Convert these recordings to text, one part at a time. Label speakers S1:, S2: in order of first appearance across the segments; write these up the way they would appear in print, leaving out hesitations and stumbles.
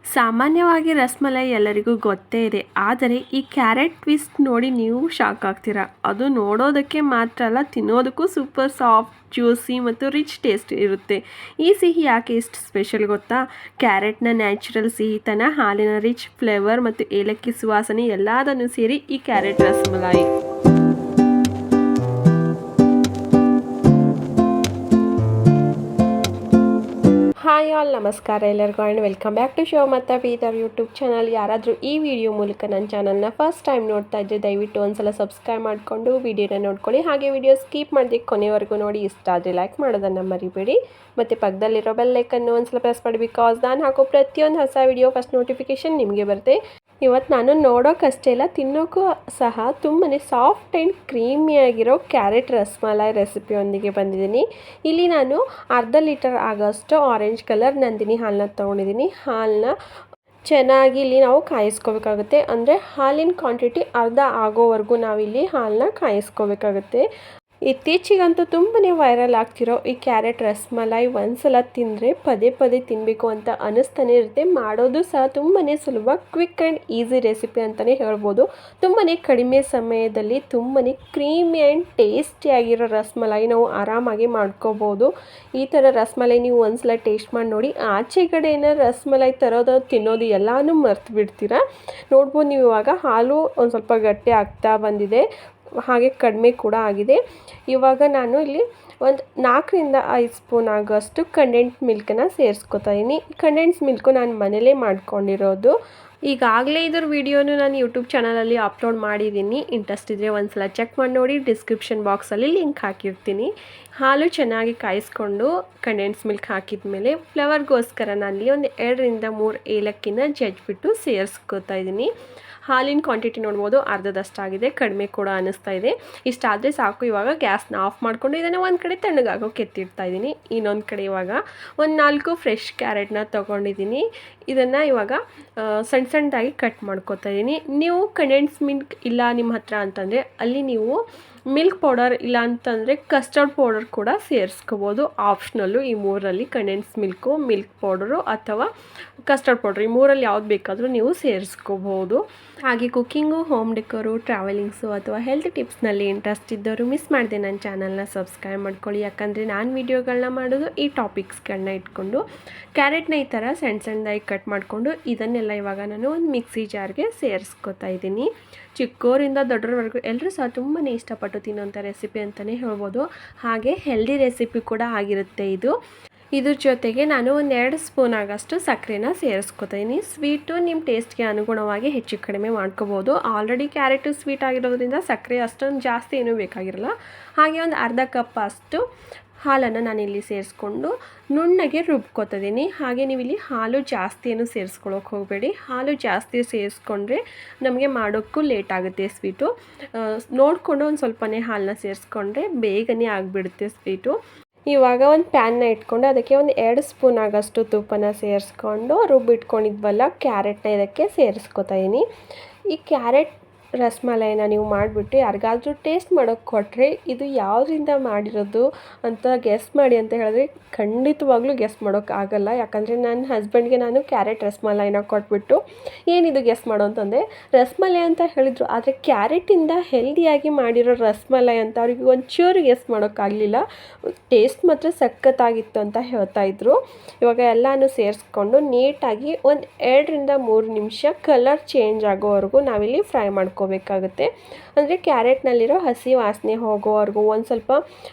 S1: ಸಾಮಾನ್ಯವಾಗಿ ರಸ್ಮಲೈ ಎಲ್ಲರಿಗೂ ಗೊತ್ತೇ ಇದೆ, ಆದರೆ ಈ ಕ್ಯಾರೆಟ್ ಟ್ವಿಸ್ಟ್ ನೋಡಿ ನೀವು ಶಾಕ್ ಆಗ್ತೀರಾ. ಅದು ನೋಡೋದಕ್ಕೆ ಮಾತ್ರ ಅಲ್ಲ, ತಿನ್ನೋದಕ್ಕೂ ಸೂಪರ್ ಸಾಫ್ಟ್, ಜ್ಯೂಸಿ ಮತ್ತು ರಿಚ್ ಟೇಸ್ಟ್ ಇರುತ್ತೆ. ಈ ಸಿಹಿ ಯಾಕೆ ಇಷ್ಟು ಸ್ಪೆಷಲ್ ಗೊತ್ತಾ? ಕ್ಯಾರೆಟ್ನ ನ್ಯಾಚುರಲ್ ಸಿಹಿತನ, ಹಾಲಿನ ರಿಚ್ ಫ್ಲೇವರ್ ಮತ್ತು ಏಲಕ್ಕಿ ಸುವಾಸನೆ ಎಲ್ಲದನ್ನು ಸೇರಿ ಈ ಕ್ಯಾರೆಟ್ ರಸ್ಮಲೈ. ಹಾಯ್ ಆಲ್, ನಮಸ್ಕಾರ ಎಲ್ಲರಿಗೂ and welcome back to show ಮತ್ತು ಬೀದರ್ ಯೂಟ್ಯೂಬ್ ಚಾನಲ್. ಯಾರಾದರೂ ಈ ವಿಡಿಯೋ ಮೂಲಕ ನನ್ನ ಚಾನಲ್ನ ಫಸ್ಟ್ ಟೈಮ್ ನೋಡ್ತಾ ಇದ್ದರೆ ದಯವಿಟ್ಟು ಒಂದ್ಸಲ ಸಬ್ಸ್ಕ್ರೈಬ್ ಮಾಡಿಕೊಂಡು ವಿಡಿಯೋನ ನೋಡ್ಕೊಳ್ಳಿ. ಹಾಗೆ ವಿಡಿಯೋ ಸ್ಕಿಪ್ ಮಾಡಿದೆ ಕೊನೆವರೆಗೂ ನೋಡಿ. ಇಷ್ಟ ಆದರೆ ಲೈಕ್ ಮಾಡೋದನ್ನು ಮರಿಬೇಡಿ ಮತ್ತು ಪಕ್ಕದಲ್ಲಿರೋ ಬೆಲ್ ಐಕನ್ನು ಒಂದ್ಸಲ ಪ್ರೆಸ್ ಮಾಡಿ, ಬಿಕಾಸ್ ನಾನು ಹಾಕೋ ಪ್ರತಿಯೊಂದು ಹೊಸ ವಿಡಿಯೋ ಫಸ್ಟ್ ನೋಟಿಫಿಕೇಷನ್ ನಿಮಗೆ ಬರುತ್ತೆ. ಇವತ್ತು ನಾನು ನೋಡೋಕ್ಕಷ್ಟೇ ಇಲ್ಲ, ತಿನ್ನೋಕ್ಕೂ ಸಹ ತುಂಬಾ ಸಾಫ್ಟ್ ಆ್ಯಂಡ್ ಕ್ರೀಮಿಯಾಗಿರೋ ಕ್ಯಾರೆಟ್ ರಸ್ಮಲೈ ರೆಸಿಪಿಯೊಂದಿಗೆ ಬಂದಿದ್ದೀನಿ. ಇಲ್ಲಿ ನಾನು ಅರ್ಧ ಲೀಟರ್ ಆಗೋಷ್ಟು ಆರೆಂಜ್ ಕಲರ್ ನಂದಿನಿ ಹಾಲನ್ನ ತೊಗೊಂಡಿದ್ದೀನಿ. ಹಾಲನ್ನ ಚೆನ್ನಾಗಿ ಇಲ್ಲಿ ನಾವು ಕಾಯಿಸ್ಕೋಬೇಕಾಗುತ್ತೆ. ಅಂದರೆ ಹಾಲಿನ ಕ್ವಾಂಟಿಟಿ ಅರ್ಧ ಆಗೋವರೆಗೂ ನಾವಿಲ್ಲಿ ಹಾಲನ್ನ ಕಾಯಿಸ್ಕೋಬೇಕಾಗುತ್ತೆ. ಇತ್ತೀಚೆಗಂತೂ ತುಂಬಾ ವೈರಲ್ ಆಗ್ತಿರೋ ಈ ಕ್ಯಾರೆಟ್ ರಸ್ಮಲೈ ಒಂದ್ಸಲ ತಿಂದರೆ ಪದೇ ಪದೇ ತಿನ್ನಬೇಕು ಅಂತ ಅನ್ನಿಸ್ತಾನೆ ಇರುತ್ತೆ. ಮಾಡೋದು ಸಹ ತುಂಬಾ ಸುಲಭ, ಕ್ವಿಕ್ ಆ್ಯಂಡ್ ಈಸಿ ರೆಸಿಪಿ ಅಂತಲೇ ಹೇಳ್ಬೋದು. ತುಂಬಾ ಕಡಿಮೆ ಸಮಯದಲ್ಲಿ ತುಂಬಾ ಕ್ರೀಮಿ ಆ್ಯಂಡ್ ಟೇಸ್ಟಿಯಾಗಿರೋ ರಸ್ಮಲೈ ನಾವು ಆರಾಮಾಗಿ ಮಾಡ್ಕೋಬೋದು. ಈ ಥರ ರಸ್ಮಲೈ ನೀವು ಒಂದ್ಸಲ ಟೇಸ್ಟ್ ಮಾಡಿ ನೋಡಿ. ಆಚೆ ಕಡೆಯಿಂದ ರಸ್ಮಲೈ ತರೋದು ತಿನ್ನೋದು ಎಲ್ಲನೂ ಮರ್ತು ಬಿಡ್ತೀರಾ. ನೋಡ್ಬೋದು ನೀವು, ಇವಾಗ ಹಾಲು ಒಂದು ಸ್ವಲ್ಪ ಗಟ್ಟಿ ಆಗ್ತಾ ಬಂದಿದೆ, ಹಾಗೆ ಕಡಿಮೆ ಕೂಡ ಆಗಿದೆ. ಇವಾಗ ನಾನು ಇಲ್ಲಿ ಒಂದು 4-5 ಸ್ಪೂನ್ ಆಗೋಷ್ಟು ಕಂಡೆನ್ಸ್ ಮಿಲ್ಕನ್ನು ಸೇರಿಸ್ಕೊತಾ ಇದ್ದೀನಿ. ಕಂಡೆನ್ಸ್ ಮಿಲ್ಕು ನಾನು ಮನೇಲೇ ಮಾಡ್ಕೊಂಡಿರೋದು. ಈಗಾಗಲೇ ಇದ್ರ ವಿಡಿಯೋನು ನಾನು ಯೂಟ್ಯೂಬ್ ಚಾನಲಲ್ಲಿ ಅಪ್ಲೋಡ್ ಮಾಡಿದ್ದೀನಿ. ಇಂಟ್ರೆಸ್ಟ್ ಇದ್ದರೆ ಒಂದ್ಸಲ ಚೆಕ್ ಮಾಡಿ ನೋಡಿ. ಡಿಸ್ಕ್ರಿಪ್ಷನ್ ಬಾಕ್ಸಲ್ಲಿ ಲಿಂಕ್ ಹಾಕಿರ್ತೀನಿ. ಹಾಲು ಚೆನ್ನಾಗಿ ಕಾಯಿಸ್ಕೊಂಡು ಕಂಡೆನ್ಸ್ ಮಿಲ್ಕ್ ಹಾಕಿದ ಮೇಲೆ ಫ್ಲೇವರ್ಗೋಸ್ಕರ ನಾನಿಲ್ಲಿ ಒಂದು 2-3 ಏಲಕ್ಕಿನ ಜಜ್ಜಿಬಿಟ್ಟು ಸೇರಿಸ್ಕೊತಾ ಇದ್ದೀನಿ. ಹಾಲಿನ ಕ್ವಾಂಟಿಟಿ ನೋಡ್ಬೋದು, ಅರ್ಧದಷ್ಟಾಗಿದೆ, ಕಡಿಮೆ ಕೂಡ ಅನ್ನಿಸ್ತಾ ಇದೆ. ಇಷ್ಟಾದರೆ ಸಾಕು. ಇವಾಗ ಗ್ಯಾಸ್ನ ಆಫ್ ಮಾಡಿಕೊಂಡು ಇದನ್ನು ಒಂದು ಕಡೆ ತಣ್ಣಗಾಗೋಕೆ ಎತ್ತಿಡ್ತಾ ಇದ್ದೀನಿ. ಇನ್ನೊಂದು ಕಡೆ ಇವಾಗ ಒಂದು 4 ಫ್ರೆಶ್ ಕ್ಯಾರೆಟ್ನ ತೊಗೊಂಡಿದ್ದೀನಿ. ಇದನ್ನು ಇವಾಗ ಸಣ್ಣದಾಗಿ ಕಟ್ ಮಾಡ್ಕೊತಾ ಇದ್ದೀನಿ. ನೀವು ಕಂಡೆನ್ಸ್ ಮಿಲ್ಕ್ ಇಲ್ಲ ನಿಮ್ಮ ಹತ್ರ ಅಂತಂದರೆ ಅಲ್ಲಿ ನೀವು ಮಿಲ್ಕ್ ಪೌಡರ್ ಇಲ್ಲ ಅಂತಂದರೆ ಕಸ್ಟರ್ಡ್ ಪೌಡರ್ ಕೂಡ ಸೇರಿಸ್ಕೋಬೋದು. ಆಪ್ಷನಲ್ಲು ಈ 3ರಲ್ಲಿ ಕಂಡೆನ್ಸ್ ಮಿಲ್ಕು, ಮಿಲ್ಕ್ ಪೌಡರು ಅಥವಾ ಕಸ್ಟರ್ಡ್ ಪೌಡ್ರ್, ಈ 3ರಲ್ಲಿ ಯಾವ್ದು ಬೇಕಾದರೂ ನೀವು ಸೇರಿಸ್ಕೋಬೋದು. ಹಾಗೆ ಕುಕ್ಕಿಂಗು, ಹೋಮ್ ಡೆಕೋರು, ಟ್ರಾವೆಲಿಂಗ್ಸು ಅಥವಾ ಹೆಲ್ತ್ ಟಿಪ್ಸ್ನಲ್ಲಿ ಇಂಟ್ರೆಸ್ಟ್ ಇದ್ದವರು ಮಿಸ್ ಮಾಡಿದೆ ನನ್ನ ಚಾನಲ್ನ ಸಬ್ಸ್ಕ್ರೈಬ್ ಮಾಡ್ಕೊಳ್ಳಿ. ಯಾಕಂದರೆ ನಾನು ವೀಡಿಯೋಗಳನ್ನ ಮಾಡೋದು ಈ ಟಾಪಿಕ್ಸ್ಗಳನ್ನ ಇಟ್ಕೊಂಡು. ಕ್ಯಾರೆಟ್ನ ಈ ಥರ ಸಣ್ಣದಾಗಿ ಕಟ್ ಮಾಡಿಕೊಂಡು ಇದನ್ನೆಲ್ಲ ಇವಾಗ ನಾನು ಒಂದು ಮಿಕ್ಸಿ ಜಾರ್ಗೆ ಸೇರಿಸ್ಕೊತಾ ಇದ್ದೀನಿ. ಚಿಕ್ಕವರಿಂದ ದೊಡ್ಡರವರೆಗೂ ಎಲ್ಲರೂ ಸಹ ತುಂಬಾ ಇಷ್ಟಪಟ್ಟು ತಿನ್ನೋಂಥ ರೆಸಿಪಿ ಅಂತಲೇ ಹೇಳ್ಬೋದು. ಹಾಗೆ ಹೆಲ್ದಿ ರೆಸಿಪಿ ಕೂಡ ಆಗಿರುತ್ತೆ ಇದು. ಇದ್ರ ಜೊತೆಗೆ ನಾನು ಒಂದು 2 ಸ್ಪೂನ್ ಆಗೋಷ್ಟು ಸಕ್ಕರೆನ ಸೇರಿಸ್ಕೊತೀನಿ. ಸ್ವೀಟು ನಿಮ್ಮ ಟೇಸ್ಟ್ಗೆ ಅನುಗುಣವಾಗಿ ಹೆಚ್ಚು ಕಡಿಮೆ ಮಾಡ್ಕೋಬೋದು. ಆಲ್ರೆಡಿ ಕ್ಯಾರೆಟು ಸ್ವೀಟ್ ಆಗಿರೋದ್ರಿಂದ ಸಕ್ಕರೆ ಅಷ್ಟೊಂದು ಜಾಸ್ತಿ ಏನೂ ಬೇಕಾಗಿರಲ್ಲ. ಹಾಗೆ ಒಂದು ಅರ್ಧ ಕಪ್ ಅಷ್ಟು ಹಾಲನ್ನು ನಾನಿಲ್ಲಿ ಸೇರಿಸ್ಕೊಂಡು ನುಣ್ಣಗೆ ರುಬ್ಕೊತಿದ್ದೀನಿ. ಹಾಗೆ ನೀವು ಇಲ್ಲಿ ಹಾಲು ಜಾಸ್ತಿ ಏನು ಸೇರಿಸ್ಕೊಳ್ಳೋಕೆ ಹೋಗಬೇಡಿ. ಹಾಲು ಜಾಸ್ತಿ ಸೇರಿಸ್ಕೊಂಡ್ರೆ ನಮಗೆ ಮಾಡೋಕ್ಕೂ ಲೇಟ್ ಆಗುತ್ತೆ ಸ್ವೀಟು. ನೋಡಿಕೊಂಡು ಒಂದು ಸ್ವಲ್ಪನೇ ಹಾಲನ್ನ ಸೇರಿಸ್ಕೊಂಡ್ರೆ ಬೇಗನೆ ಆಗಿಬಿಡುತ್ತೆ ಸ್ವೀಟು. ಇವಾಗ ಒಂದು ಪ್ಯಾನ್ನ ಇಟ್ಕೊಂಡು ಅದಕ್ಕೆ ಒಂದು 2 ಸ್ಪೂನ್ ಆಗೋಷ್ಟು ತುಪ್ಪನ ಸೇರಿಸ್ಕೊಂಡು ರುಬ್ಬಿಟ್ಕೊಂಡಿದ್ವಲ್ಲ ಕ್ಯಾರೆಟ್ನ ಇದಕ್ಕೆ ಸೇರಿಸ್ಕೊತಾ ಇದ್ದೀನಿ. ಈ ಕ್ಯಾರೆಟ್ ರಸ್ಮಲೈನ ನೀವು ಮಾಡಿಬಿಟ್ಟು ಯಾರಿಗಾದ್ರೂ ಟೇಸ್ಟ್ ಮಾಡೋಕ್ಕೆ ಕೊಟ್ಟರೆ ಇದು ಯಾವುದರಿಂದ ಮಾಡಿರೋದು ಅಂತ ಗೆಸ್ ಮಾಡಿ ಅಂತ ಹೇಳಿದ್ರೆ ಖಂಡಿತವಾಗ್ಲೂ ಗೆಸ್ ಮಾಡೋಕ್ಕಾಗಲ್ಲ. ಯಾಕಂದರೆ ನನ್ನ ಹಸ್ಬೆಂಡ್ಗೆ ನಾನು ಕ್ಯಾರೆಟ್ ರಸ್ಮಲೈನ ಕೊಟ್ಬಿಟ್ಟು ಏನಿದು ಗೆಸ್ ಮಾಡೋ ಅಂತಂದರೆ ರಸ್ಮಲೈ ಅಂತ ಹೇಳಿದರು, ಆದರೆ ಕ್ಯಾರೆಟಿಂದ ಹೆಲ್ದಿಯಾಗಿ ಮಾಡಿರೋ ರಸ್ಮಲೈ ಅಂತ ಅವ್ರಿಗೆ ಒಂಚೂರು ಗೆಸ್ ಮಾಡೋಕ್ಕಾಗಲಿಲ್ಲ. ಟೇಸ್ಟ್ ಮಾತ್ರ ಸಖತ್ತಾಗಿತ್ತು ಅಂತ ಹೇಳ್ತಾಯಿದ್ರು. ಇವಾಗ ಎಲ್ಲನೂ ಸೇರಿಸ್ಕೊಂಡು ನೀಟಾಗಿ ಒಂದು 2-3 ನಿಮಿಷ ಕಲರ್ ಚೇಂಜ್ ಆಗೋವರೆಗೂ ನಾವಿಲ್ಲಿ ಫ್ರೈ ಮಾಡ್ಕೋಬೇಕಾಗುತ್ತೆ. ಅಂದರೆ ಕ್ಯಾರೆಟ್ನಲ್ಲಿರೋ ಹಸಿ ವಾಸನೆ ಹೋಗೋವರೆಗೂ ಒಂದು ಸ್ವಲ್ಪ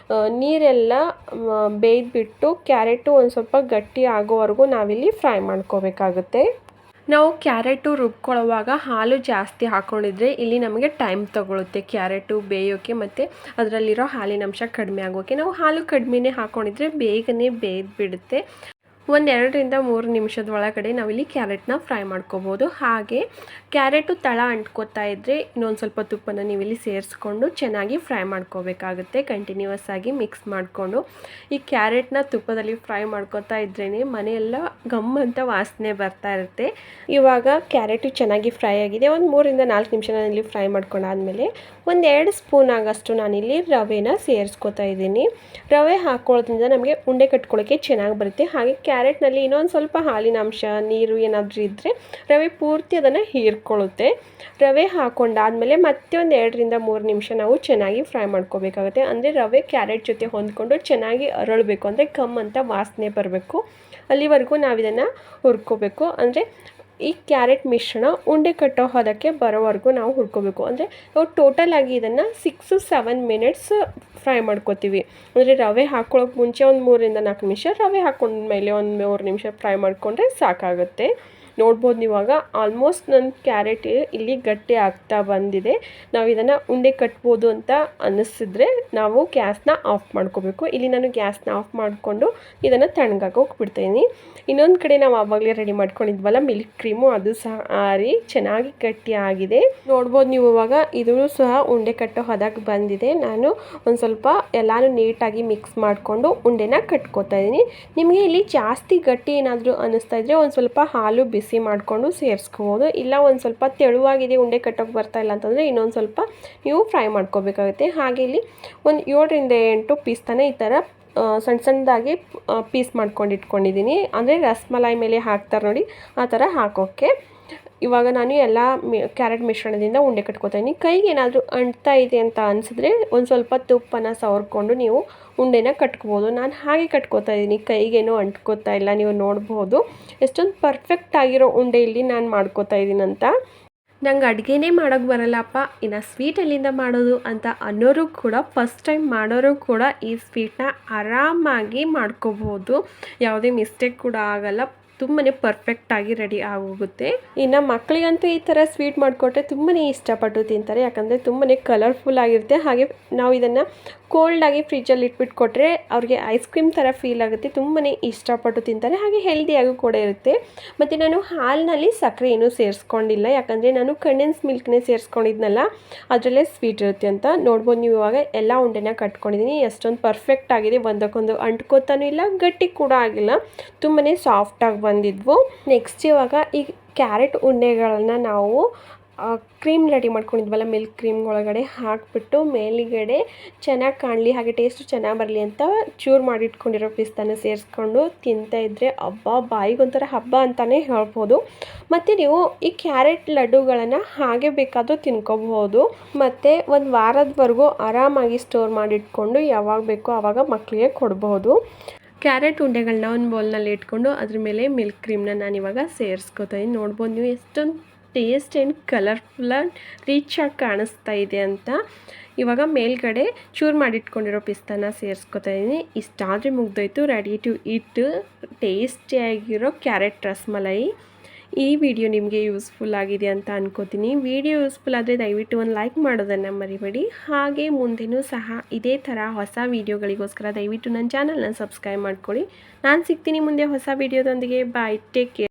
S1: ನೀರೆಲ್ಲ ಬೇಯ್ದುಬಿಟ್ಟು ಕ್ಯಾರೆಟು ಒಂದು ಸ್ವಲ್ಪ ಗಟ್ಟಿ ಆಗೋವರೆಗೂ ನಾವಿಲ್ಲಿ ಫ್ರೈ ಮಾಡ್ಕೋಬೇಕಾಗುತ್ತೆ. ನಾವು ಕ್ಯಾರೆಟು ರುಬ್ಕೊಳ್ಳೋವಾಗ ಹಾಲು ಜಾಸ್ತಿ ಹಾಕ್ಕೊಂಡಿದ್ರೆ ಇಲ್ಲಿ ನಮಗೆ ಟೈಮ್ ತೊಗೊಳುತ್ತೆ ಕ್ಯಾರೆಟು ಬೇಯೋಕ್ಕೆ ಮತ್ತು ಅದರಲ್ಲಿರೋ ಹಾಲಿನ ಅಂಶ ಕಡಿಮೆ ಆಗೋಕ್ಕೆ. ನಾವು ಹಾಲು ಕಡಿಮೆನೇ ಹಾಕ್ಕೊಂಡಿದ್ರೆ ಬೇಗನೆ ಬೇಯ್ದುಬಿಡುತ್ತೆ. ಒಂದು 2-3 ನಿಮಿಷದ ಒಳಗಡೆ ನಾವಿಲ್ಲಿ ಕ್ಯಾರೆಟ್ನ ಫ್ರೈ ಮಾಡ್ಕೋಬೋದು. ಹಾಗೆ ಕ್ಯಾರೆಟು ತಳ ಅಂಟ್ಕೋತಾ ಇದ್ದರೆ ಇನ್ನೊಂದು ಸ್ವಲ್ಪ ತುಪ್ಪನ ನೀವಿಲ್ಲಿ ಸೇರಿಸ್ಕೊಂಡು ಚೆನ್ನಾಗಿ ಫ್ರೈ ಮಾಡ್ಕೋಬೇಕಾಗುತ್ತೆ. ಕಂಟಿನ್ಯೂಸ್ ಆಗಿ ಮಿಕ್ಸ್ ಮಾಡಿಕೊಂಡು ಈ ಕ್ಯಾರೆಟ್ನ ತುಪ್ಪದಲ್ಲಿ ಫ್ರೈ ಮಾಡ್ಕೋತಾ ಇದ್ರೇ ಮನೆಯೆಲ್ಲ ಗಮ್ ಅಂತ ವಾಸನೆ ಬರ್ತಾ ಇರುತ್ತೆ. ಇವಾಗ ಕ್ಯಾರೆಟು ಚೆನ್ನಾಗಿ ಫ್ರೈ ಆಗಿದೆ. ಒಂದು 3-4 ನಿಮಿಷ ನಾನಿಲ್ಲಿ ಫ್ರೈ ಮಾಡ್ಕೊಂಡಾದ್ಮೇಲೆ ಒಂದು 2 ಸ್ಪೂನ್ ಆಗೋಷ್ಟು ನಾನಿಲ್ಲಿ ರವೆನ ಸೇರಿಸ್ಕೊತಾ ಇದ್ದೀನಿ. ರವೆ ಹಾಕ್ಕೊಳ್ಳೋದ್ರಿಂದ ನಮಗೆ ಉಂಡೆ ಕಟ್ಕೊಳ್ಳೋಕ್ಕೆ ಚೆನ್ನಾಗಿ ಬರುತ್ತೆ. ಹಾಗೆ ಕ್ಯಾರೆಟ್ನಲ್ಲಿ ಇನ್ನೊಂದು ಸ್ವಲ್ಪ ಹಾಲಿನ ಅಂಶ ನೀರು ಏನಾದರೂ ಇದ್ದರೆ ರವೆ ಪೂರ್ತಿ ಅದನ್ನು ಹೀರ್ಕೊಳ್ಳುತ್ತೆ. ರವೆ ಹಾಕ್ಕೊಂಡಾದಮೇಲೆ ಮತ್ತೆ ಒಂದು 2-3 ನಿಮಿಷ ನಾವು ಚೆನ್ನಾಗಿ ಫ್ರೈ ಮಾಡ್ಕೋಬೇಕಾಗುತ್ತೆ. ಅಂದರೆ ರವೆ ಕ್ಯಾರೆಟ್ ಜೊತೆ ಹೊಂದ್ಕೊಂಡು ಚೆನ್ನಾಗಿ ಅರಳಬೇಕು, ಅಂದರೆ ಕಮ್ ಅಂತ ವಾಸನೆ ಬರಬೇಕು. ಅಲ್ಲಿವರೆಗೂ ನಾವು ಇದನ್ನು ಹುರ್ಕೋಬೇಕು. ಅಂದರೆ ಈ ಕ್ಯಾರೆಟ್ ಮಿಶ್ರಣ ಉಂಡೆ ಕಟ್ಟೋ ಹದಕ್ಕೆ ಬರೋವರೆಗೂ ನಾವು ಹುರ್ಕೋಬೇಕು. ಅಂದರೆ ನಾವು ಟೋಟಲಾಗಿ ಇದನ್ನು 6-7 ಮಿನಿಟ್ಸ್ ಫ್ರೈ ಮಾಡ್ಕೋತೀವಿ. ಅಂದರೆ ರವೆ ಹಾಕ್ಕೊಳ್ಳೋಕೆ ಮುಂಚೆ ಒಂದು 3-4 ನಿಮಿಷ, ರವೆ ಹಾಕ್ಕೊಂಡ್ಮೇಲೆ ಒಂದು 3 ನಿಮಿಷ ಫ್ರೈ ಮಾಡಿಕೊಂಡ್ರೆ ಸಾಕಾಗುತ್ತೆ. ನೋಡ್ಬೋದು ನೀವಾಗ ಆಲ್ಮೋಸ್ಟ್ ನನ್ನ ಕ್ಯಾರೆಟ್ ಇಲ್ಲಿ ಗಟ್ಟಿ ಆಗ್ತಾ ಬಂದಿದೆ. ನಾವು ಇದನ್ನು ಉಂಡೆ ಕಟ್ಬೋದು ಅಂತ ಅನ್ನಿಸಿದ್ರೆ ನಾವು ಗ್ಯಾಸ್ನ ಆಫ್ ಮಾಡ್ಕೋಬೇಕು. ಇಲ್ಲಿ ನಾನು ಗ್ಯಾಸ್ನ ಆಫ್ ಮಾಡಿಕೊಂಡು ಇದನ್ನು ತಣ್ಣಗಾಗೋಕೆ ಬಿಡ್ತಾಯಿದ್ದೀನಿ. ಇನ್ನೊಂದು ಕಡೆ ನಾವು ಆವಾಗಲೇ ರೆಡಿ ಮಾಡ್ಕೊಂಡಿದ್ವಲ್ಲ ಮಿಲ್ಕ್ ಕ್ರೀಮು, ಅದು ಸಹ ಆರಿ ಚೆನ್ನಾಗಿ ಗಟ್ಟಿ ಆಗಿದೆ. ನೋಡ್ಬೋದು ನೀವು ಇವಾಗ ಇದೂ ಸಹ ಉಂಡೆ ಕಟ್ಟೋ ಹದಕ್ಕೆ ಬಂದಿದೆ. ನಾನು ಒಂದು ಸ್ವಲ್ಪ ಎಲ್ಲನೂ ನೀಟಾಗಿ ಮಿಕ್ಸ್ ಮಾಡಿಕೊಂಡು ಉಂಡೆನ ಕಟ್ಕೋತಾ ಇದ್ದೀನಿ. ನಿಮಗೆ ಇಲ್ಲಿ ಜಾಸ್ತಿ ಗಟ್ಟಿ ಏನಾದರೂ ಅನ್ನಿಸ್ತಾ ಇದ್ದರೆ ಒಂದು ಸ್ವಲ್ಪ ಹಾಲು ಬಿಸಿ ಮಾಡಿಕೊಂಡು ಸೇರಿಸ್ಕೋಬೋದು. ಇಲ್ಲ ಒಂದು ಸ್ವಲ್ಪ ತೆಳುವಾಗಿದೆ ಉಂಡೆ ಕಟ್ಟೋಕೆ ಬರ್ತಾ ಇಲ್ಲ ಅಂತಂದರೆ ಇನ್ನೊಂದು ಸ್ವಲ್ಪ ನೀವು ಫ್ರೈ ಮಾಡ್ಕೋಬೇಕಾಗುತ್ತೆ. ಹಾಗೆ ಇಲ್ಲಿ ಒಂದು 7-8 ಪೀಸ್ ತಾನೇ ಈ ಥರ ಸಣ್ಣದಾಗಿ ಪೀಸ್ ಮಾಡ್ಕೊಂಡು ಇಟ್ಕೊಂಡಿದ್ದೀನಿ. ಅಂದರೆ ರಸಮಲೈ ಮೇಲೆ ಹಾಕ್ತಾರೆ ನೋಡಿ, ಆ ಥರ ಹಾಕೋಕ್ಕೆ. ಇವಾಗ ನಾನು ಎಲ್ಲ ಕ್ಯಾರೆಟ್ ಮಿಶ್ರಣದಿಂದ ಉಂಡೆ ಕಟ್ಕೋತಾ ಇದ್ದೀನಿ. ಕೈಗೆ ಏನಾದರೂ ಅಂಟ್ತಾ ಇದೆ ಅಂತ ಅನಿಸಿದ್ರೆ ಒಂದು ಸ್ವಲ್ಪ ತುಪ್ಪನ ಸವರ್ಕೊಂಡು ನೀವು ಉಂಡೆನ ಕಟ್ಕೋಬೋದು. ನಾನು ಹಾಗೆ ಕಟ್ಕೋತಾ ಇದ್ದೀನಿ, ಕೈಗೇನೂ ಅಂಟ್ಕೋತಾ ಇಲ್ಲ. ನೀವು ನೋಡ್ಬೋದು ಎಷ್ಟೊಂದು ಪರ್ಫೆಕ್ಟ್ ಆಗಿರೋ ಉಂಡೆ ಇಲ್ಲಿ ನಾನು ಮಾಡ್ಕೋತಾ ಇದ್ದೀನಂತ. ನಂಗೆ ಅಡುಗೆನೇ ಮಾಡೋಕ್ಕೆ ಬರಲ್ಲಪ್ಪ, ಇನ್ನು ಸ್ವೀಟ್ ಎಲ್ಲಿಂದ ಮಾಡೋದು ಅಂತ ಅನ್ನೋರು ಕೂಡ, ಫಸ್ಟ್ ಟೈಮ್ ಮಾಡೋರು ಕೂಡ ಈ ಸ್ವೀಟ್ನ ಆರಾಮಾಗಿ ಮಾಡ್ಕೋಬೋದು. ಯಾವುದೇ ಮಿಸ್ಟೇಕ್ ಕೂಡ ಆಗಲ್ಲ, ತುಂಬಾ ಪರ್ಫೆಕ್ಟಾಗಿ ರೆಡಿ ಆಗೋಗುತ್ತೆ. ಇನ್ನು ಮಕ್ಕಳಿಗಂತೂ ಈ ಥರ ಸ್ವೀಟ್ ಮಾಡಿಕೊಟ್ರೆ ತುಂಬಾ ಇಷ್ಟಪಟ್ಟು ತಿಂತಾರೆ. ಯಾಕಂದರೆ ತುಂಬಾ ಕಲರ್ಫುಲ್ ಆಗಿರುತ್ತೆ. ಹಾಗೆ ನಾವು ಇದನ್ನು ಕೋಲ್ಡಾಗಿ ಫ್ರಿಜ್ಜಲ್ಲಿ ಇಟ್ಬಿಟ್ಟು ಕೊಟ್ಟರೆ ಅವ್ರಿಗೆ ಐಸ್ ಕ್ರೀಮ್ ಥರ ಫೀಲ್ ಆಗುತ್ತೆ. ತುಂಬಾ ಇಷ್ಟಪಟ್ಟು ತಿಂತಾರೆ. ಹಾಗೆ ಹೆಲ್ದಿಯಾಗೂ ಕೂಡ ಇರುತ್ತೆ. ಮತ್ತು ನಾನು ಹಾಲಿನಲ್ಲಿ ಸಕ್ಕರೆ ಏನೂ ಸೇರಿಸ್ಕೊಂಡಿಲ್ಲ, ಯಾಕಂದರೆ ನಾನು ಕಂಡೆನ್ಸ್ ಮಿಲ್ಕ್ನೇ ಸೇರಿಸ್ಕೊಂಡಿದ್ನಲ್ಲ, ಅದರಲ್ಲೇ ಸ್ವೀಟ್ ಇರುತ್ತೆ ಅಂತ. ನೋಡ್ಬೋದು ನೀವು ಇವಾಗ ಎಲ್ಲ ಉಂಡೆನ ಕಟ್ಕೊಂಡಿದ್ದೀನಿ. ಎಷ್ಟೊಂದು ಪರ್ಫೆಕ್ಟ್ ಆಗಿದೆ, ಒಂದಕ್ಕೊಂದು ಅಂಟ್ಕೋತಾನೂ ಇಲ್ಲ, ಗಟ್ಟಿ ಕೂಡ ಆಗಿಲ್ಲ, ತುಂಬಾ ಸಾಫ್ಟಾಗಿ ಬಂದಿದ್ವು. ನೆಕ್ಸ್ಟ್ ಇವಾಗ ಈ ಕ್ಯಾರೆಟ್ ಉಂಡೆಗಳನ್ನು ನಾವು ಕ್ರೀಮ್ ರೆಡಿ ಮಾಡ್ಕೊಂಡಿದ್ವಲ್ಲ ಮಿಲ್ಕ್ ಕ್ರೀಮ್ ಒಳಗಡೆ ಹಾಕಿಬಿಟ್ಟು ಮೇಲುಗಡೆ ಚೆನ್ನಾಗಿ ಕಾಣಲಿ, ಹಾಗೆ ಟೇಸ್ಟು ಚೆನ್ನಾಗಿ ಬರಲಿ ಅಂತ ಚೂರು ಮಾಡಿಟ್ಕೊಂಡಿರೋ ಪಿಸ್ತಾನ ಸೇರಿಸ್ಕೊಂಡು ತಿಂತಾಯಿದ್ರೆ ಹಬ್ಬ, ಬಾಯಿಗೊಂಥರ ಹಬ್ಬ ಅಂತಲೇ ಹೇಳ್ಬೋದು. ಮತ್ತು ನೀವು ಈ ಕ್ಯಾರೆಟ್ ಲಡ್ಡುಗಳನ್ನು ಹಾಗೆ ಬೇಕಾದರೂ ತಿನ್ಕೋಬಹುದು. ಮತ್ತು ಒಂದು ವಾರದವರೆಗೂ ಆರಾಮಾಗಿ ಸ್ಟೋರ್ ಮಾಡಿಟ್ಕೊಂಡು ಯಾವಾಗ ಬೇಕೋ ಆವಾಗ ಮಕ್ಕಳಿಗೆ ಕೊಡ್ಬೋದು. ಕ್ಯಾರೆಟ್ ಉಂಡೆಗಳನ್ನ ಒಂದು ಬೌಲ್ನಲ್ಲಿ ಇಟ್ಕೊಂಡು ಅದ್ರ ಮೇಲೆ ಮಿಲ್ಕ್ ಕ್ರೀಮ್ನ ನಾನಿವಾಗ ಸೇರಿಸ್ಕೊತೀನಿ. ನೋಡ್ಬೋದು ನೀವು ಎಷ್ಟೊಂದು ಟೇಸ್ಟ್ ಆ್ಯಂಡ್ ಕಲರ್ಫುಲ್ ಆ್ಯಂಡ್ ರಿಚಾಗಿ ಕಾಣಿಸ್ತಾ ಇದೆ ಅಂತ. ಇವಾಗ ಮೇಲ್ಗಡೆ ಚೂರು ಮಾಡಿಟ್ಕೊಂಡಿರೋ ಪಿಸ್ತಾನ ಸೇರಿಸ್ಕೊತಾ ಇದ್ದೀನಿ. ಇಷ್ಟಾದರೆ ಮುಗ್ದೋಯ್ತು, ರೆಡಿ ಟು ಈಟ್ ಟೇಸ್ಟಿಯಾಗಿರೋ ಕ್ಯಾರೆಟ್ ರಸಮಲೈ. ಈ ವಿಡಿಯೋ ನಿಮಗೆ ಯೂಸ್ಫುಲ್ ಆಗಿದೆ ಅಂತ ಅನ್ಕೋತೀನಿ. ವಿಡಿಯೋ ಯೂಸ್ಫುಲ್ ಆದರೆ ದಯವಿಟ್ಟು ಒಂದು ಲೈಕ್ ಮಾಡೋದನ್ನು ಮರಿಬೇಡಿ. ಹಾಗೆ ಮುಂದೆನೂ ಸಹ ಇದೇ ಥರ ಹೊಸ ವೀಡಿಯೋಗಳಿಗೋಸ್ಕರ ದಯವಿಟ್ಟು ನನ್ನ ಚಾನಲ್ನ ಸಬ್ಸ್ಕ್ರೈಬ್ ಮಾಡ್ಕೊಳ್ಳಿ. ನಾನು ಸಿಗ್ತೀನಿ ಮುಂದೆ ಹೊಸ ವೀಡಿಯೋದೊಂದಿಗೆ. ಬಾಯ್, ಟೇಕ್ ಕೇರ್.